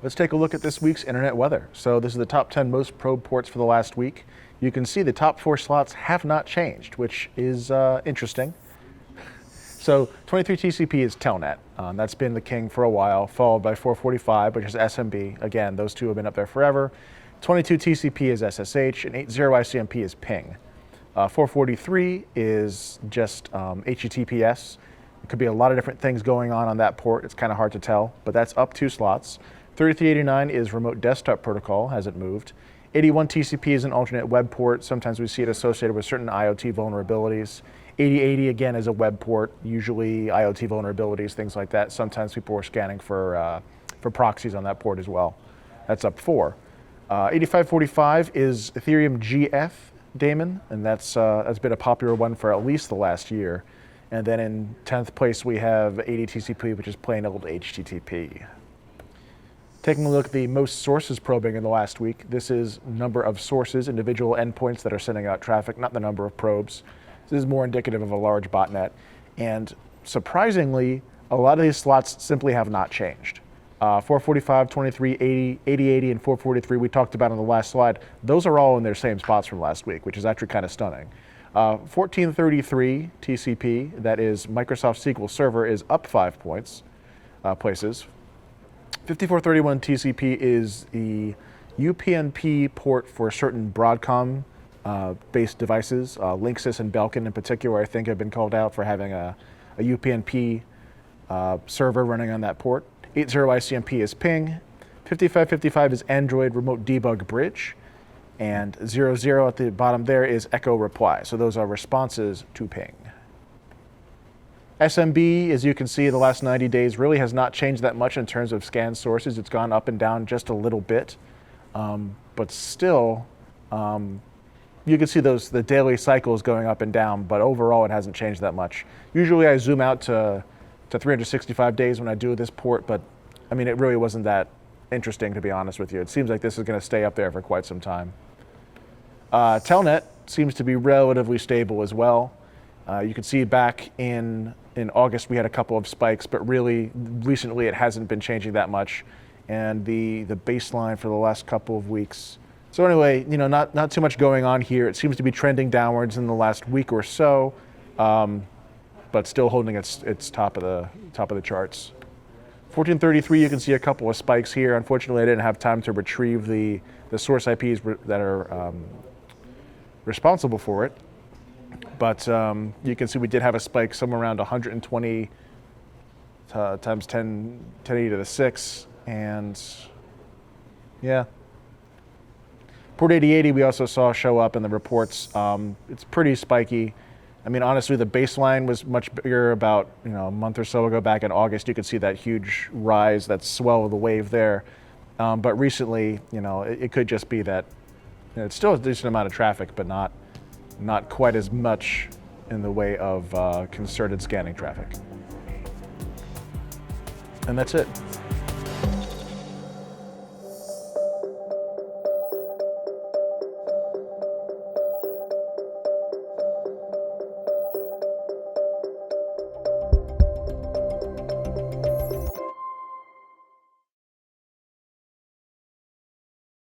Let's take a look at this week's internet weather. So this is the top 10 most probed ports for the last week. You can see the top 4 slots have not changed, which is interesting. So 23 TCP is Telnet. That's been the king for a while, followed by 445, which is SMB. Again, those two have been up there forever. 22 TCP is SSH, and 80 ICMP is ping. 443 is just HTTPS. It could be a lot of different things going on that port. It's kind of hard to tell, but that's up 2 slots. 3389 is remote desktop protocol, hasn't moved. 81 TCP is an alternate web port. Sometimes we see it associated with certain IoT vulnerabilities. 8080 again is a web port, usually IoT vulnerabilities, things like that. Sometimes people are scanning for proxies on that port as well. That's up 4. 8545 is Ethereum GF daemon, and that's been a popular one for at least the last year. And then in 10th place we have 80 TCP, which is plain old HTTP. Taking a look at the most sources probing in the last week, this is number of sources, individual endpoints that are sending out traffic, not the number of probes. This is more indicative of a large botnet. And surprisingly, a lot of these slots simply have not changed. 445, 23, 80, 8080, and 443 we talked about on the last slide. Those are all in their same spots from last week, which is actually kind of stunning. 1433 TCP, that is Microsoft SQL Server, is up 5 places. 5431 TCP is the UPnP port for certain Broadcom based devices. Linksys and Belkin in particular, I think, have been called out for having a UPnP server running on that port. 80 ICMP is ping. 5555 is Android Remote Debug Bridge. And 00 at the bottom there is Echo Reply. So those are responses to ping. SMB, as you can see, the last 90 days really has not changed that much in terms of scan sources. It's gone up and down just a little bit. But still, you can see the daily cycles going up and down, but overall it hasn't changed that much. Usually I zoom out to 365 days when I do this port, but I mean, it really wasn't that interesting, to be honest with you. It seems like this is going to stay up there for quite some time. Telnet seems to be relatively stable as well. You can see back in August we had a couple of spikes, but really recently it hasn't been changing that much. And the baseline for the last couple of weeks. So anyway, not too much going on here. It seems to be trending downwards in the last week or so, but still holding its top of the charts. 1433, you can see a couple of spikes here. Unfortunately, I didn't have time to retrieve the source IPs that are responsible for it. But you can see we did have a spike somewhere around 120 times 10 to the 6, and yeah. Port 8080 we also saw show up in the reports. It's pretty spiky. I mean, honestly, the baseline was much bigger about a month or so ago. Back in August, you could see that huge rise, that swell of the wave there. But recently, it could just be that it's still a decent amount of traffic, but not quite as much in the way of concerted scanning traffic. And that's it.